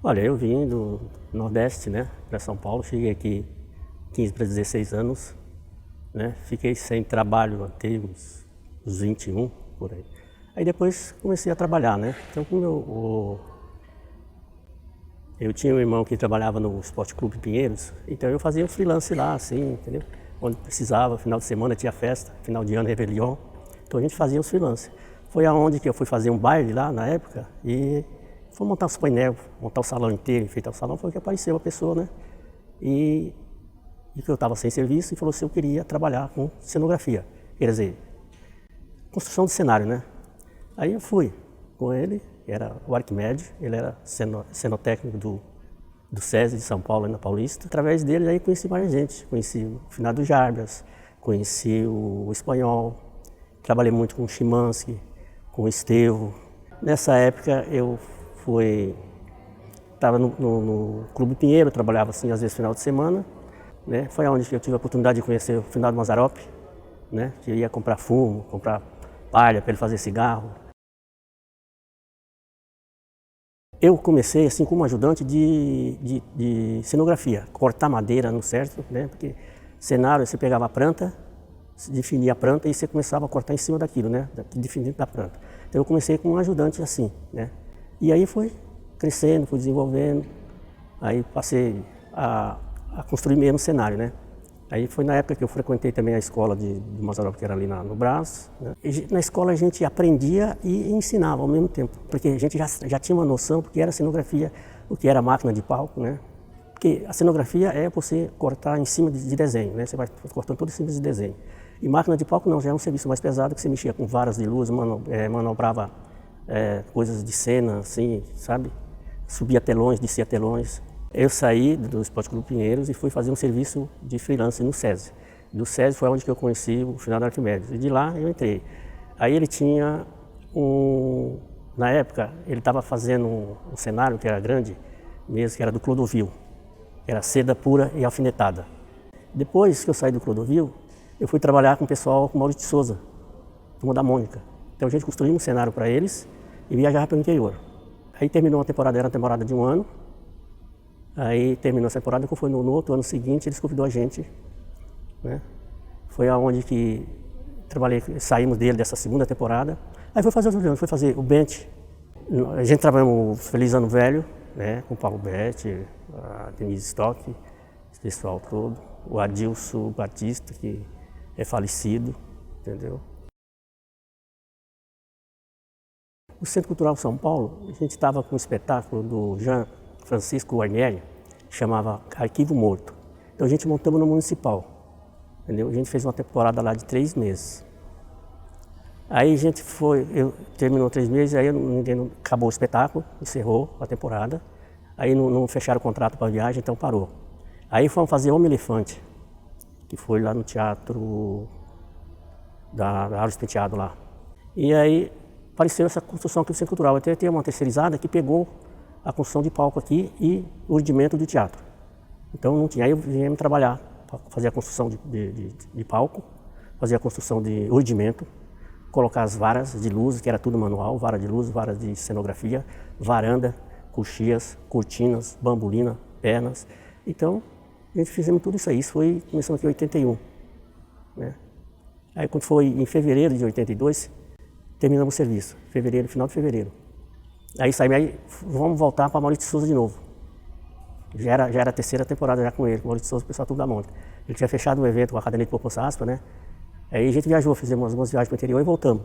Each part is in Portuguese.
Olha, eu vim do Nordeste, né, para São Paulo, cheguei aqui 15 para 16 anos, né, fiquei sem trabalho até uns 21, por aí. Aí depois comecei a trabalhar, né, então como eu tinha um irmão que trabalhava no Esporte Clube Pinheiros, então eu fazia um freelance lá, assim, entendeu? Onde precisava, final de semana tinha festa, final de ano, Réveillon, então a gente fazia os freelance. Foi aonde que eu fui fazer um baile lá na época e foi montar os painéis, montar o salão inteiro, enfeitar o salão, foi que apareceu a pessoa, né? E que eu estava sem serviço e falou se eu queria trabalhar com cenografia, quer dizer, construção de cenário, né? Aí eu fui com ele, era o Arquimedes, ele era cenotécnico do SESI de São Paulo, na Paulista. Através dele aí conheci mais gente, conheci o finado Jarbas, conheci o Espanhol, trabalhei muito com o Chimansky, com o Estevo. Nessa época eu estava no Clube Pinheiro, trabalhava assim às vezes final de semana, né? Foi onde eu tive a oportunidade de conhecer o finado Mazzaropi, né? Que eu ia comprar fumo, comprar palha para ele fazer cigarro. Eu comecei assim como ajudante de cenografia, cortar madeira no certo, né? Porque cenário você pegava a planta, definia a planta e você começava a cortar em cima daquilo, né? Definindo da planta. Então eu comecei como um ajudante assim, né? E aí foi crescendo, fui desenvolvendo, aí passei a construir mesmo cenário, né? Aí foi na época que eu frequentei também a escola do Mazzaropi, que era ali no Brás, né? E na escola a gente aprendia e ensinava ao mesmo tempo, porque a gente já tinha uma noção do que era cenografia, o que era máquina de palco, né? Porque a cenografia é você cortar em cima de desenho, né? Você vai cortando tudo em cima de desenho. E máquina de palco não, já é um serviço mais pesado, que você mexia com varas de luz, manobrava coisas de cena, assim, sabe? Subia telões, descia telões. Eu saí do Esporte Clube Pinheiros e fui fazer um serviço de freelance no SESI. Do SESI foi onde que eu conheci o finado Arquimedes. E de lá eu entrei. Aí ele tinha na época, ele estava fazendo um cenário que era grande, mesmo que era do Clodovil. Era seda pura e alfinetada. Depois que eu saí do Clodovil, eu fui trabalhar com o pessoal, com o Maurício de Souza, turma da Mônica. Então a gente construiu um cenário para eles e viajava para o interior. Aí terminou a temporada, era uma temporada de um ano. Aí terminou essa temporada, que foi no outro ano seguinte, eles convidou a gente, né? Foi aonde que trabalhei, saímos dessa segunda temporada. Aí foi fazer o Bente. A gente trabalhou o Feliz Ano Velho, né? Com o Paulo Betti, a Denise Stock, esse pessoal todo. O Adilson Batista, que é falecido, entendeu? O Centro Cultural São Paulo, a gente estava com um espetáculo do Jean Francisco Guarnieri, chamava Arquivo Morto. Então a gente montamos no Municipal, entendeu? A gente fez uma temporada lá de 3 meses. Aí a gente terminou 3 meses, aí acabou o espetáculo, encerrou a temporada. Aí não fecharam o contrato para a viagem, então parou. Aí fomos fazer Homem Elefante, que foi lá no teatro da Aros Penteado lá. E aí apareceu essa construção aqui do Centro Cultural. Até tem uma terceirizada que pegou a construção de palco aqui e o rudimento do teatro. Então não tinha. Aí eu vim trabalhar para fazer a construção de palco, fazer a construção de rudimento, colocar as varas de luz, que era tudo manual, vara de luz, vara de cenografia, varanda, coxias, cortinas, bambolina, pernas. Então a gente fizemos tudo isso aí. Isso foi começando aqui em 81. Né? Aí quando foi em fevereiro de 82, terminamos o serviço. Final de fevereiro. Aí saímos, aí vamos voltar para Maurício de Souza de novo. Já era a terceira temporada já com ele, Maurício de Souza, o pessoal tudo da Mônica. Ele tinha fechado um evento com a Caderneta de Poupança Aspa, né? Aí a gente viajou, fizemos algumas viagens para o interior e voltamos.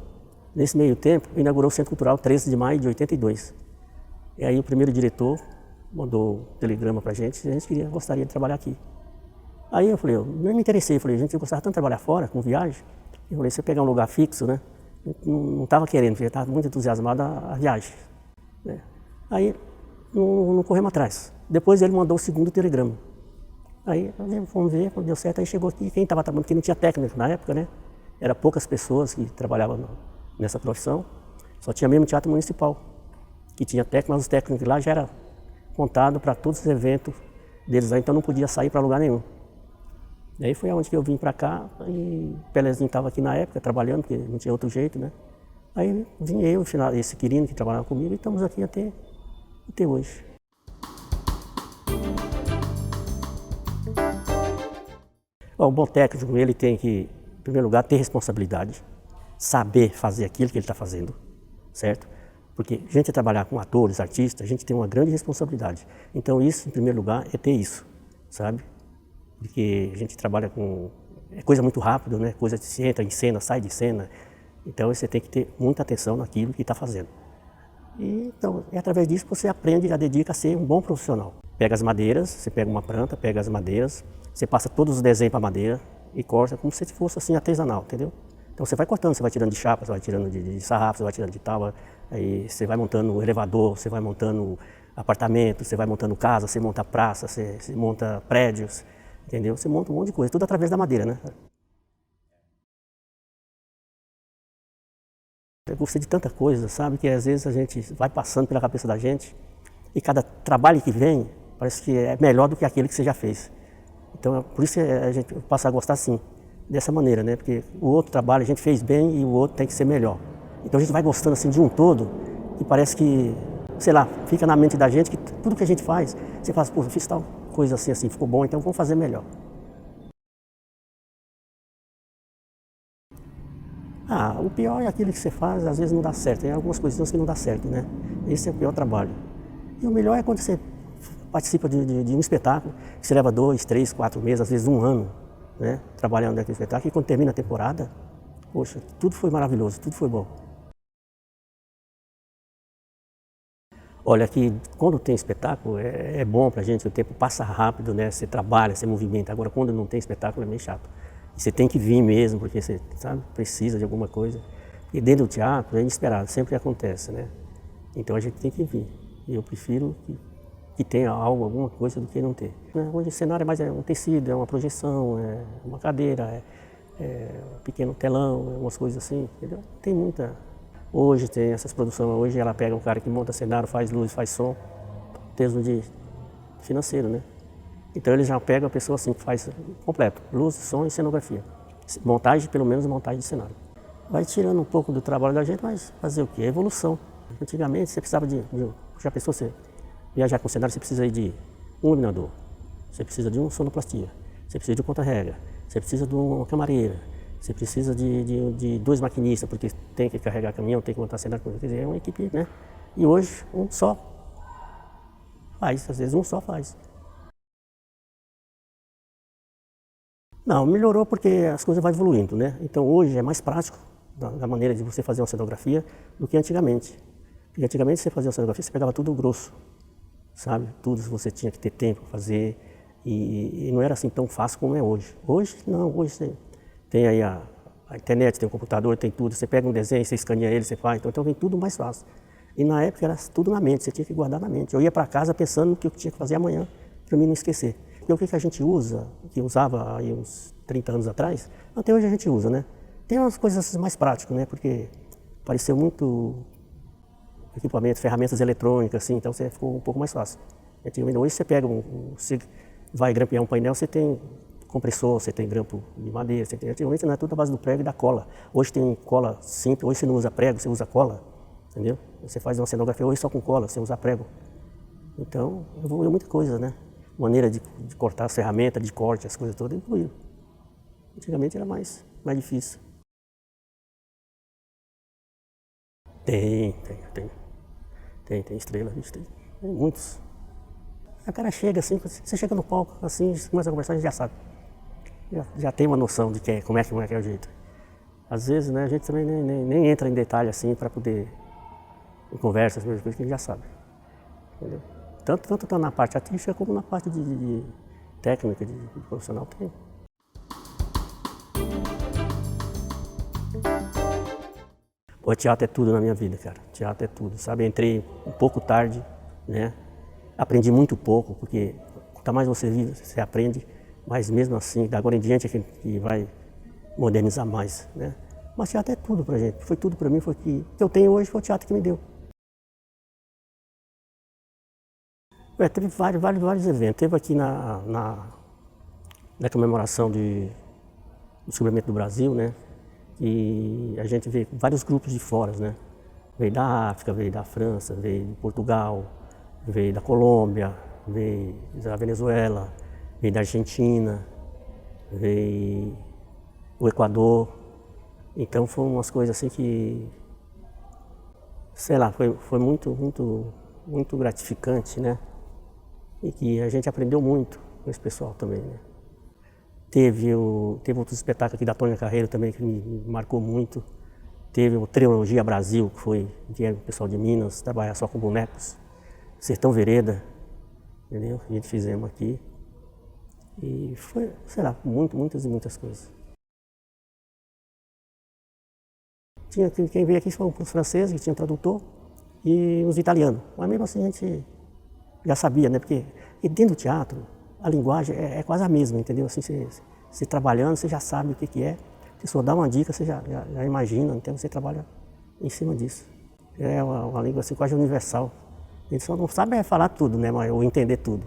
Nesse meio tempo, inaugurou o Centro Cultural 13 de maio de 82. E aí o primeiro diretor mandou um telegrama para a gente gostaria de trabalhar aqui. Aí eu falei, eu não me interessei, a gente gostava tanto de trabalhar fora, com viagem. Eu falei, se eu pegar um lugar fixo, né? Não estava querendo, porque eu estava muito entusiasmado a viagem. Né? Aí não corremos atrás. Depois ele mandou o segundo telegrama. Aí fomos ver, quando deu certo, aí chegou aqui, quem estava trabalhando, porque não tinha técnico na época, né? Era poucas pessoas que trabalhavam nessa profissão, só tinha mesmo teatro municipal, que tinha técnico, mas os técnicos lá já era contado para todos os eventos deles lá, então não podia sair para lugar nenhum. Daí foi aonde que eu vim para cá e o Pelezinho estava aqui na época trabalhando, porque não tinha outro jeito, né? Aí vim eu, esse Quirino que trabalhava comigo, e estamos aqui até hoje. Bom, o bom técnico, ele tem que, em primeiro lugar, ter responsabilidade, saber fazer aquilo que ele está fazendo, certo? Porque a gente trabalhar com atores, artistas, a gente tem uma grande responsabilidade. Então isso, em primeiro lugar, é ter isso, sabe? Porque a gente trabalha com coisa muito rápido, né? Coisa que se entra em cena, sai de cena. Então você tem que ter muita atenção naquilo que está fazendo. E então, através disso você aprende, já dedica a ser um bom profissional. Pega as madeiras, você pega uma planta, pega as madeiras, você passa todos os desenhos para a madeira e corta como se fosse assim artesanal, entendeu? Então você vai cortando, você vai tirando de chapa, você vai tirando de sarrafo, você vai tirando de tábua, aí você vai montando elevador, você vai montando apartamento, você vai montando casa, você monta praça, você monta prédios, entendeu? Você monta um monte de coisa, tudo através da madeira, né? Eu gostei de tanta coisa, sabe, que às vezes a gente vai passando pela cabeça da gente e cada trabalho que vem parece que é melhor do que aquele que você já fez. Então, por isso a gente passa a gostar assim, dessa maneira, né? Porque o outro trabalho a gente fez bem e o outro tem que ser melhor. Então a gente vai gostando assim de um todo e parece que, sei lá, fica na mente da gente que tudo que a gente faz, você fala, pô, eu fiz tal coisa assim, ficou bom, então vamos fazer melhor. Ah, o pior é aquilo que você faz, às vezes não dá certo. Tem algumas coisinhas que não dá certo, né? Esse é o pior trabalho. E o melhor é quando você participa de um espetáculo, que você leva 2, 3, 4 meses, às vezes um ano, né? Trabalhando naquele espetáculo, e quando termina a temporada, poxa, tudo foi maravilhoso, tudo foi bom. Olha, que quando tem espetáculo é bom pra gente, o tempo passa rápido, né? Você trabalha, você movimenta. Agora, quando não tem espetáculo é meio chato. Você tem que vir mesmo, porque você, sabe, precisa de alguma coisa. E dentro do teatro é inesperado, sempre acontece, né? Então a gente tem que vir. E eu prefiro que tenha algo, alguma coisa, do que não ter. Hoje o cenário é mais um tecido, é uma projeção, é uma cadeira, é um pequeno telão, é umas coisas assim, entendeu? Tem muita. Hoje tem essas produções, hoje ela pega um cara que monta cenário, faz luz, faz som, mesmo de financeiro, né? Então ele já pega a pessoa assim, faz completo, luz, som e cenografia. Montagem, pelo menos montagem de cenário. Vai tirando um pouco do trabalho da gente, mas fazer o quê? É evolução. Antigamente você precisava já pensou, você viajar com cenário, você precisa de um iluminador, você precisa de um sonoplastia, você precisa de um contra-regra, você precisa de uma camareira, você precisa de 2 maquinistas, porque tem que carregar caminhão, tem que montar cenário, quer dizer, é uma equipe, né? E hoje um só faz, às vezes um só faz. Não, melhorou porque as coisas vão evoluindo, né? Então hoje é mais prático da maneira de você fazer uma cenografia do que antigamente. Porque antigamente você fazia uma cenografia, você pegava tudo grosso, sabe? Tudo você tinha que ter tempo para fazer e não era assim tão fácil como é hoje. Hoje não, hoje você tem aí a internet, tem o computador, tem tudo. Você pega um desenho, você escaneia ele, você faz, então vem tudo mais fácil. E na época era tudo na mente, você tinha que guardar na mente. Eu ia para casa pensando no que eu tinha que fazer amanhã, para mim não esquecer. E o que a gente usa, que usava aí uns 30 anos atrás, até hoje a gente usa, né? Tem umas coisas mais práticas, né? Porque apareceu muito equipamento, ferramentas eletrônicas, assim, então você ficou um pouco mais fácil. Antigamente, hoje você pega você vai grampear um painel, você tem compressor, você tem grampo de madeira, você tem, antigamente não é tudo a base do prego e da cola. Hoje tem cola simples, hoje você não usa prego, você usa cola, entendeu? Você faz uma cenografia hoje só com cola, você usa prego. Então, evoluiu muita coisa, né? Maneira de cortar as ferramentas, de corte, as coisas todas, evoluiu. Antigamente era mais difícil. Tem estrela, a gente tem muitos. A cara chega assim, você chega no palco, assim, começa a conversar, a gente já sabe. Já tem uma noção de como é que é o jeito. Às vezes, né, a gente também nem entra em detalhe assim para poder em conversa, as mesmas coisas que a gente já sabe. Entendeu? Tanto na parte artística como na parte de técnica, de profissional tem. O teatro é tudo na minha vida, cara. Teatro é tudo, sabe? Entrei um pouco tarde, né? Aprendi muito pouco, porque quanto mais você vive, você aprende, mas mesmo assim, da agora em diante é que vai modernizar mais, né? Mas teatro é tudo pra gente, foi tudo pra mim, foi o que eu tenho hoje, foi o teatro que me deu. Teve vários eventos. Teve aqui na comemoração do descobrimento do Brasil, né? E a gente vê vários grupos de fora, né? Veio da África, veio da França, veio de Portugal, veio da Colômbia, veio da Venezuela, veio da Argentina, veio do Equador. Então foram umas coisas assim que, sei lá, foi muito gratificante, né? E que a gente aprendeu muito com esse pessoal também, né? Teve outro espetáculo aqui da Tônia Carreiro também que me marcou muito. Teve o Trilogia Brasil, que vieram o pessoal de Minas trabalhar só com bonecos. Sertão Vereda, entendeu? A gente fizemos aqui. E foi, sei lá, muitas coisas. Quem veio aqui foram os franceses, que tinha tradutor, e os italianos. Mas mesmo assim a gente já sabia, né? Porque dentro do teatro, a linguagem é quase a mesma, entendeu? Assim, você trabalhando, você já sabe o que é. Se só dá uma dica, você já imagina, então você trabalha em cima disso. É uma língua assim, quase universal. A gente só não sabe falar tudo, né? Ou entender tudo.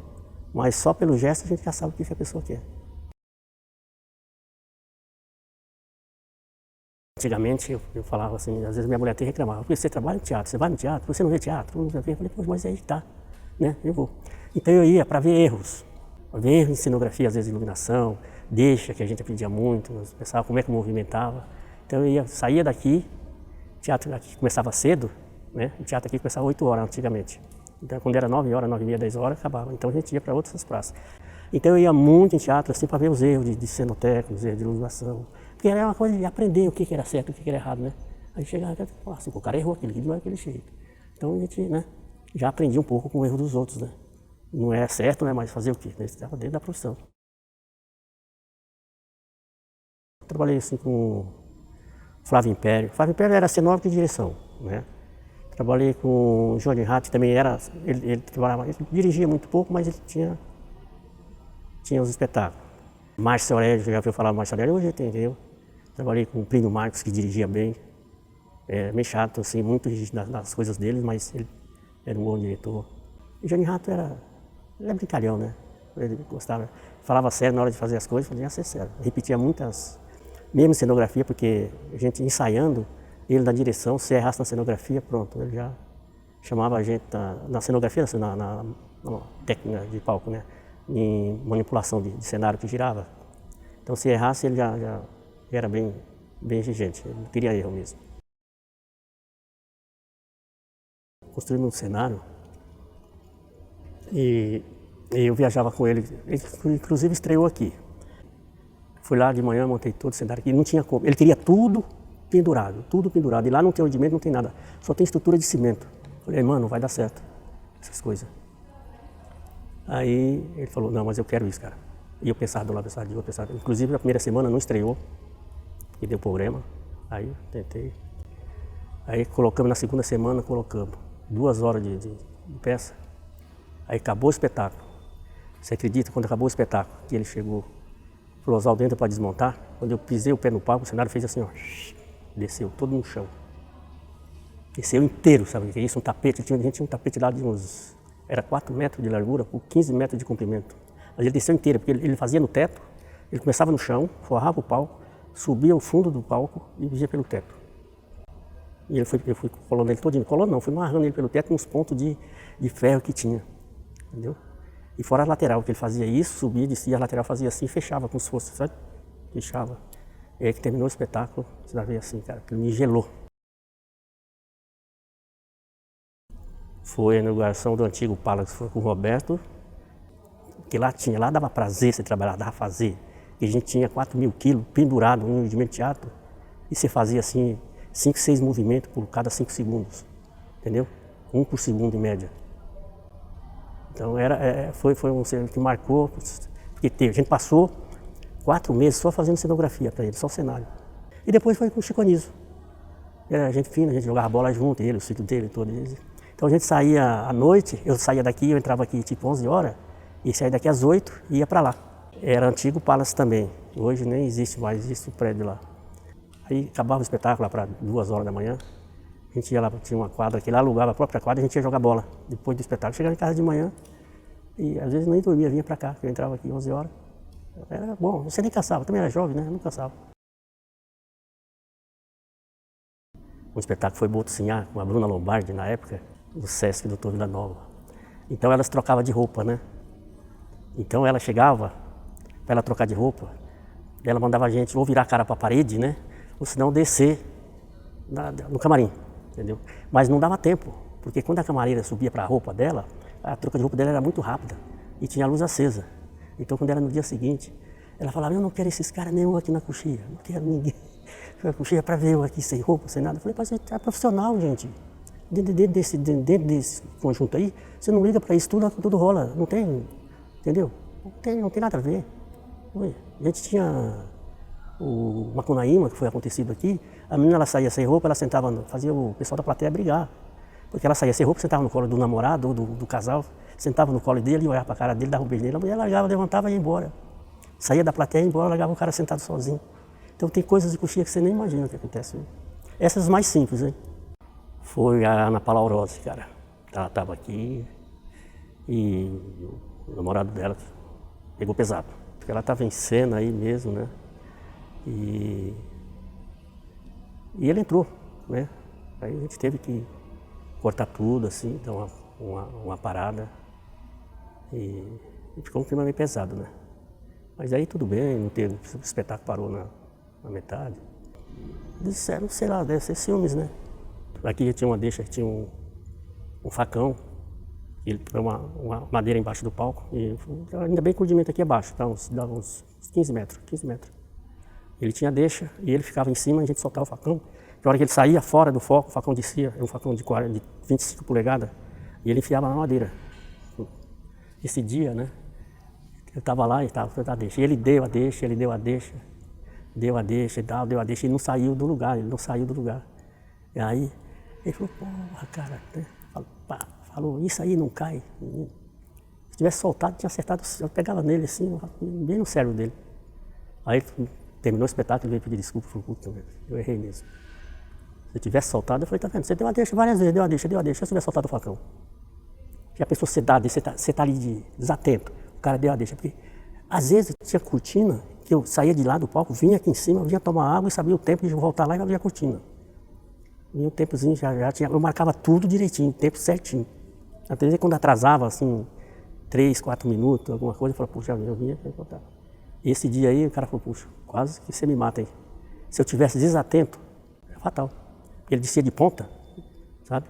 Mas só pelo gesto a gente já sabe o que a pessoa quer. Antigamente eu falava assim, às vezes minha mulher até reclamava, porque você trabalha no teatro, você vai no teatro, você não vê teatro, não vê. Eu falei, poxa, mas aí tá, né? Eu vou. Então eu ia para ver erros em cenografia, às vezes iluminação, deixa, que a gente aprendia muito, pensava como é que movimentava. Então eu saía daqui, o teatro aqui começava cedo, né? O teatro aqui começava 8 horas antigamente. Então quando era 9 horas, 9h30, 10 horas, acabava. Então a gente ia para outras praças. Então eu ia muito em teatro assim para ver os erros de cenotécnica, os erros de iluminação. Porque era uma coisa de aprender o que era certo e o que era errado, né? Aí chegava e falava assim, o cara errou aquilo, não é aquele jeito. Então a gente, né, já aprendia um pouco com o erro dos outros, né? Não é certo, né, mas fazer o quê? Estava dentro da profissão. Trabalhei assim com Flávio Império. Flávio Império era cenógrafo de direção, né? Trabalhei com o Johnny Hatt, também era, ele dirigia muito pouco, mas ele tinha os espetáculos. Márcio Aurélio, já ouviu falar do Márcio Aurélio? Hoje entendeu? Trabalhei com o Plínio Marcos, que dirigia bem. Meio chato, assim, muito nas coisas dele, mas ele era um bom diretor. E o Johnny Hatt ele é brincalhão, né? Ele gostava, falava sério na hora de fazer as coisas, fazia ser sério. Repetia muitas, mesmo em cenografia, porque a gente ensaiando, ele na direção, se errasse na cenografia, pronto, ele já chamava a gente na cenografia, assim, na técnica de palco, né? Em manipulação de cenário que girava. Então se errasse ele já era bem exigente, ele não queria erro mesmo. Construímos um cenário e eu viajava com ele inclusive estreou aqui. Fui lá de manhã, montei todo o cenário aqui, não tinha como, ele queria tudo pendurado, e lá não tem ordimento, não tem nada, só tem estrutura de cimento. Falei, mano, não vai dar certo essas coisas. Aí ele falou, não, mas eu quero isso, cara. E eu pensava de um lado, pensava de outro, inclusive na primeira semana não estreou, e deu problema. Aí tentei. Aí colocamos na segunda semana, 2 horas de peça. Aí acabou o espetáculo. Você acredita, quando acabou o espetáculo, que ele chegou, falou, Oswaldo, entra para desmontar. Quando eu pisei o pé no palco, o cenário fez assim, ó, desceu todo no chão. Desceu inteiro, sabe o que é isso? Um tapete, a gente tinha um tapete lá de uns... Era 4 metros de largura por 15 metros de comprimento. Mas ele desceu inteiro, porque ele fazia no teto, ele começava no chão, forrava o palco, subia ao fundo do palco e ia pelo teto. E eu fui colando ele todinho. Colando não, fui amarrando ele pelo teto nos pontos de ferro que tinha. Entendeu? E fora a lateral, que ele fazia isso, subia, descia, a lateral fazia assim e fechava como se fosse, sabe? Fechava. E aí que terminou o espetáculo, você vai ver assim, cara, que ele me gelou. Foi a inauguração do antigo Palace, foi com o Roberto, que lá dava prazer você trabalhar, dava fazer. E a gente tinha 4.000 quilos pendurado no de teatro, e você fazia assim, 5, 6 movimentos por cada 5 segundos, entendeu? 1 por segundo em média. Então foi um cenário que marcou, porque a gente passou 4 meses só fazendo cenografia para ele, só o cenário. E depois foi com o Chico Anísio. Era gente fina, a gente jogava bola junto, ele, o filho dele, todos eles. Então a gente saía à noite, eu saía daqui, eu entrava aqui tipo 11 horas, e saía daqui às 8 e ia para lá. Era antigo Palace também. Hoje nem existe mais, existe o prédio lá. Aí acabava o espetáculo lá para 2 horas da manhã. A gente ia lá, tinha uma quadra que lá, alugava a própria quadra, a gente ia jogar bola. Depois do espetáculo, chegava em casa de manhã e às vezes nem dormia, vinha para cá, eu entrava aqui 11 horas. Era bom, você nem cansava, também era jovem, né? Não cansava. O espetáculo foi Botocinhá, com a Bruna Lombardi, na época, do Sesc Doutor Vila Nova. Então elas trocavam de roupa, né? Então ela chegava, para ela trocar de roupa, ela mandava a gente ou virar a cara para a parede, né? Ou senão descer no camarim, entendeu? Mas não dava tempo, porque quando a camareira subia para a roupa dela, a troca de roupa dela era muito rápida e tinha a luz acesa. Então quando era no dia seguinte, ela falava, eu não quero esses caras nenhum aqui na coxia, não quero ninguém. A coxia para ver eu aqui sem roupa, sem nada. Eu falei, mas você é profissional, gente. Dentro desse conjunto aí, você não liga para isso, tudo rola, não tem, entendeu? Não tem nada a ver. A gente tinha o Macunaíma, que foi acontecido aqui, a menina ela saía sem roupa, ela sentava, fazia o pessoal da plateia brigar. Porque ela saía sem roupa, sentava no colo do namorado ou do casal, sentava no colo dele, olhava para a cara dele, dava um beijo nele, a mulher largava, levantava e ia embora. Saía da plateia e ia embora, largava o cara sentado sozinho. Então tem coisas de coxia que você nem imagina o que acontece. Essas mais simples, hein? Foi a Ana Paula Aurose, cara. Ela estava aqui e o namorado dela pegou pesado. Porque ela estava em cena aí mesmo, né? E ele entrou, né? Aí a gente teve que cortar tudo, assim, dar uma parada. E ficou um clima meio pesado, né? Mas aí tudo bem, não teve, o espetáculo parou na metade. Disseram, sei lá, deve ser ciúmes, né? Aqui tinha uma deixa, tinha um facão, ele põe uma madeira embaixo do palco, e ainda bem que o rudimento aqui é baixo, dá uns 15 metros. Ele tinha deixa e ele ficava em cima, a gente soltava o facão. Na hora que ele saía fora do foco, o facão descia, era um facão de 25 polegadas, e ele enfiava na madeira. Esse dia, né, eu estava lá e estava da deixa. E ele deu a deixa, ele deu a deixa e não saiu do lugar, E aí, ele falou, porra, cara, né? Falou, isso aí não cai. Se tivesse soltado, tinha acertado, eu pegava nele assim, bem no cérebro dele. Aí terminou o espetáculo, ele veio pedir desculpa, falou, puta, eu errei mesmo. Se eu tivesse soltado, eu falei, tá vendo, você deu a deixa várias vezes, deu a deixa, se eu tivesse soltado o facão. Já pensou você tá ali desatento, o cara deu a deixa, porque às vezes tinha cortina, que eu saía de lá do palco, vinha aqui em cima, eu vinha tomar água e sabia o tempo de voltar lá e abrir a cortina. E um tempozinho já tinha, eu marcava tudo direitinho, tempo certinho. Às vezes quando atrasava, assim, 3, 4 minutos, alguma coisa, eu falava, puxa, eu vinha e voltava. Esse dia aí, o cara falou, puxa, quase que você me mata aí. Se eu tivesse desatento, era fatal. Ele descia de ponta, sabe?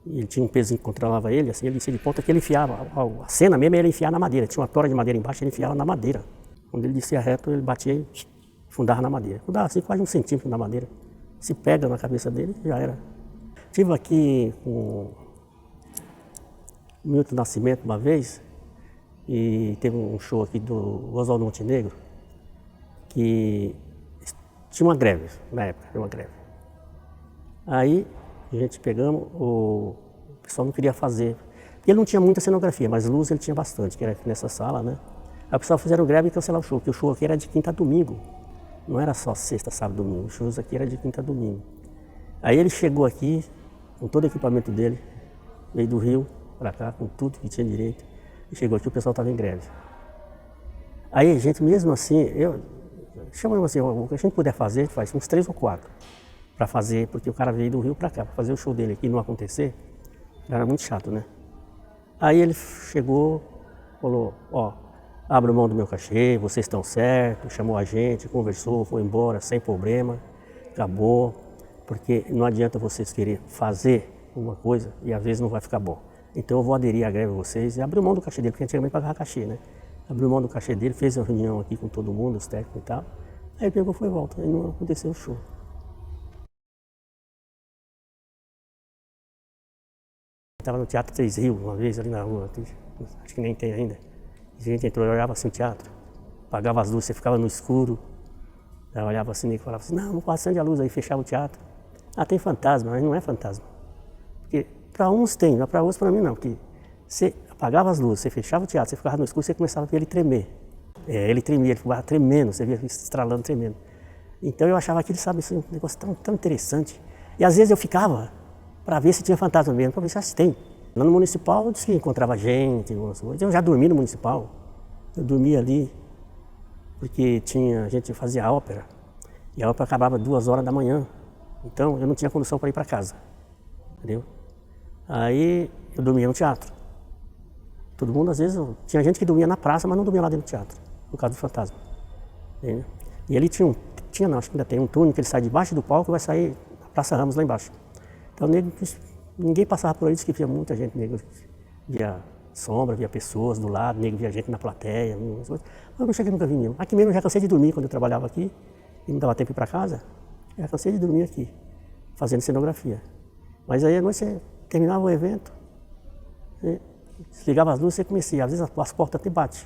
E ele tinha um peso que controlava ele, assim, ele descia de ponta que ele enfiava, a cena mesmo era enfiar na madeira, tinha uma tora de madeira embaixo, ele enfiava na madeira. Quando ele descia reto, ele batia e fundava na madeira. Fundava assim, quase 1 centímetro na madeira. Se pega na cabeça dele, já era. Estive aqui com o Milton Nascimento uma vez, e teve um show aqui do Oswaldo Montenegro, que tinha uma greve, na época, tinha uma greve. Aí a gente pegamos, o pessoal não queria fazer, porque ele não tinha muita cenografia, mas luz ele tinha bastante, que era aqui nessa sala, né? Aí o pessoal fizeram greve e cancelaram o show, porque o show aqui era de quinta a domingo. Não era só sexta, sábado, domingo, os shows aqui era de quinta a domingo. Aí ele chegou aqui, com todo o equipamento dele, veio do Rio para cá, com tudo que tinha direito, e chegou aqui, o pessoal estava em greve. Aí a gente, mesmo assim, chamamos assim, o que a gente puder fazer, faz uns 3 ou 4 para fazer, porque o cara veio do Rio para cá, para fazer o show dele aqui e não acontecer, era muito chato, né? Aí ele chegou, falou, ó, abro mão do meu cachê, vocês estão certos, chamou a gente, conversou, foi embora, sem problema, acabou, porque não adianta vocês querer fazer uma coisa e às vezes não vai ficar bom. Então eu vou aderir à greve de vocês e abriu mão do cachê dele, porque antigamente pagava cachê, né? Abriu mão do cachê dele, fez a reunião aqui com todo mundo, os técnicos e tal, aí ele pegou e foi e volta, aí não aconteceu o show. Estava no Teatro 3 Rios uma vez, ali na rua, acho que nem tem ainda. A gente entrou, olhava assim o teatro, apagava as luzes, você ficava no escuro, aí olhava assim e falava assim, não acende a luz aí, fechava o teatro. Ah, tem fantasma, mas não é fantasma. Porque para uns tem, para outros para mim não, porque você apagava as luzes, você fechava o teatro, você ficava no escuro, você começava a ver ele tremer. Ele tremia, ele ficava tremendo, você via estralando, tremendo. Então eu achava aquilo, sabe, assim, um negócio tão interessante. E às vezes eu ficava para ver se tinha fantasma mesmo, para ver se tem. Lá no municipal eu disse que encontrava gente, eu já dormi no municipal. Eu dormia ali, porque a gente fazia ópera, e a ópera acabava 2 horas da manhã. Então eu não tinha condição para ir para casa, entendeu? Aí eu dormia no teatro. Todo mundo, às vezes, tinha gente que dormia na praça, mas não dormia lá dentro do teatro, por causa do fantasma. Entendeu? E ele não, acho que ainda tem um túnel que ele sai debaixo do palco e vai sair na Praça Ramos lá embaixo. Então ninguém passava por aí, disse que via muita gente, nego via sombra, via pessoas do lado, nego via gente na plateia, mas eu não cheguei, nunca vi nenhum. Aqui mesmo eu já cansei de dormir quando eu trabalhava aqui, e não dava tempo de ir para casa, já cansei de dormir aqui, fazendo cenografia. Mas aí à noite você terminava o evento, desligava as luzes e você comecei, às vezes as portas até batem.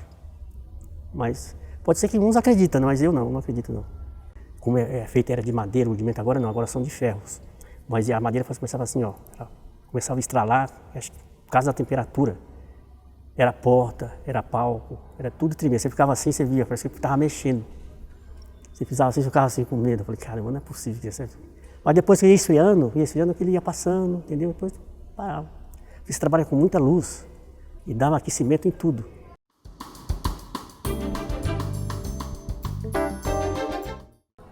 Mas pode ser que uns acreditam, mas eu não acredito não. Como é feita era de madeira, o rudimento agora não, agora são de ferros. Mas a madeira começava assim, ó, começava a estralar, acho que por causa da temperatura. Era porta, era palco, era tudo tremendo. Você ficava assim, você via, parecia que estava mexendo. Você pisava assim, você ficava assim com medo. Eu falei, caramba, não é possível que isso. Mas depois que ia esfriando, aquilo ia passando, entendeu? Depois parava. Você trabalha com muita luz e dava aquecimento em tudo.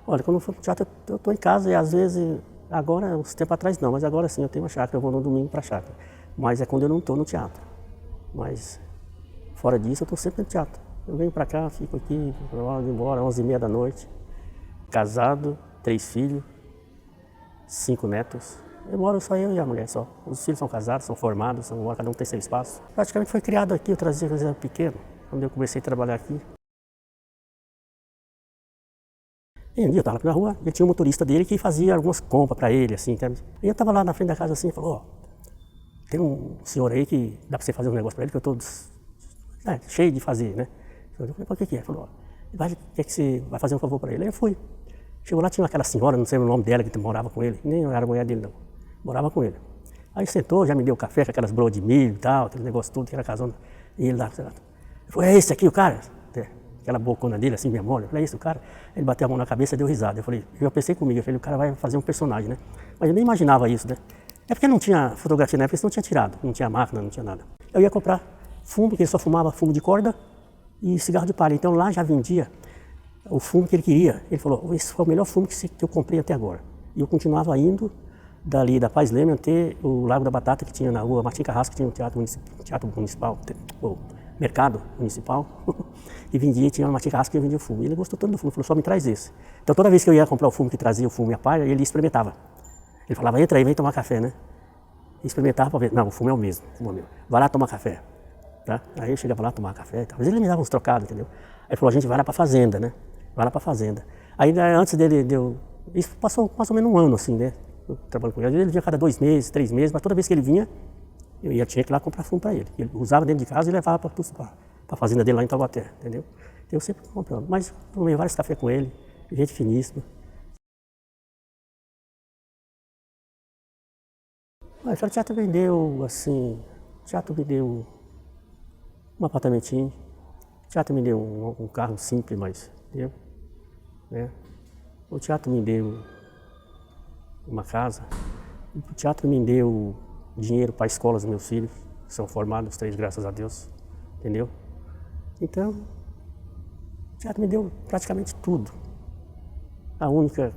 Olha, quando eu for pro teatro, eu estou em casa e às vezes, agora, uns tempo atrás não, mas agora sim, eu tenho uma chácara, eu vou no domingo para a chácara. Mas é quando eu não estou no teatro. Mas fora disso, eu estou sempre no teatro. Eu venho para cá, fico aqui, vou embora, 11h30 da noite. Casado, 3 filhos, 5 netos. Eu moro só eu e a mulher só. Os filhos são casados, são formados, cada um tem seu espaço. Praticamente foi criado aqui, eu trazia quando eu era pequeno, quando eu comecei a trabalhar aqui. E um dia eu estava na rua, e tinha um motorista dele que fazia algumas compras para ele, assim. E eu estava lá na frente da casa assim, e falou, tem um senhor aí que dá para você fazer um negócio para ele, que eu estou cheio de fazer, né? Eu falei, o que é? Ele falou, quer que você vai fazer um favor para ele? Aí eu fui. Chegou lá, tinha aquela senhora, não sei o nome dela, que morava com ele, nem era a mulher dele não, morava com ele. Aí sentou, já me deu café com aquelas broas de milho e tal, aquele negócio todo, que era casando. E ele lá, ele falou, é esse aqui o cara? Aquela bocona dele, assim, memória. Eu falei, é isso, o cara. Ele bateu a mão na cabeça e deu risada. Eu pensei comigo, eu falei, o cara vai fazer um personagem, né? Mas eu nem imaginava isso, né? É porque não tinha fotografia na época, não tinha tirado, não tinha máquina, não tinha nada. Eu ia comprar fumo, porque ele só fumava fumo de corda e cigarro de palha. Então lá já vendia o fumo que ele queria. Ele falou, esse foi o melhor fumo que eu comprei até agora. E eu continuava indo dali da Paz Leme até o Lago da Batata, que tinha na rua Martim Carrasco, que tinha um teatro municipal, o mercado municipal, e vendia, tinha uma Martim Carrasco que vendia o fumo. E ele gostou tanto do fumo, falou, só me traz esse. Então toda vez que eu ia comprar o fumo que trazia o fumo e a palha, ele experimentava. Ele falava, entra aí, vem tomar café, né? E experimentava para ver, não, o fumo é o mesmo, o fumo é o meu. Vai lá tomar café. Tá? Aí eu chegava lá tomar café e tal. Às vezes ele me dava uns trocados, entendeu? Aí ele falou, a gente vai lá pra fazenda, né? Vai lá pra fazenda. Aí antes dele, isso passou mais ou menos um ano, assim, né? Eu trabalhando com ele. Às vezes ele vinha cada 2 meses, 3 meses, mas toda vez que ele vinha, tinha que ir lá comprar fumo para ele. Ele usava dentro de casa e levava para a fazenda dele lá em Taubaté, entendeu? Eu sempre comprando. Mas tomei vários cafés com ele, gente finíssima. Mas o teatro vendeu, assim, o teatro me deu um apartamentinho, o teatro me deu um carro simples, mas deu, né? O teatro me deu uma casa, o teatro me deu dinheiro para a escola dos meus filhos, que são formados, os 3, graças a Deus, entendeu? Então, o teatro me deu praticamente tudo. A única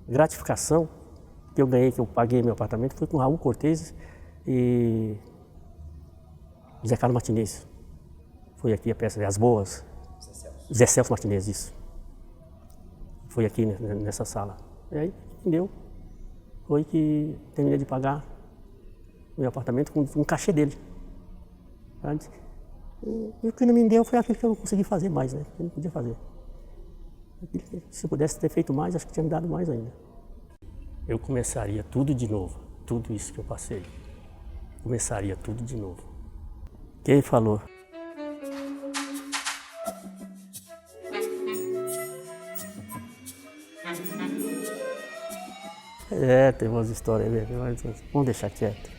gratificação que eu ganhei, que eu paguei meu apartamento, foi com Raul Cortez e Zé Carlos Martinez. Foi aqui a peça As Boas. Zé Celso Martinez, isso. Foi aqui nessa sala. E aí, entendeu? Foi que terminei de pagar meu apartamento com um cachê dele. E o que não me deu foi aquilo que eu não consegui fazer mais, né? Eu não podia fazer. Se eu pudesse ter feito mais, acho que tinha me dado mais ainda. Eu começaria tudo de novo, tudo isso que eu passei. Começaria tudo de novo. Quem falou? Tem umas histórias mesmo, mas vamos deixar quieto.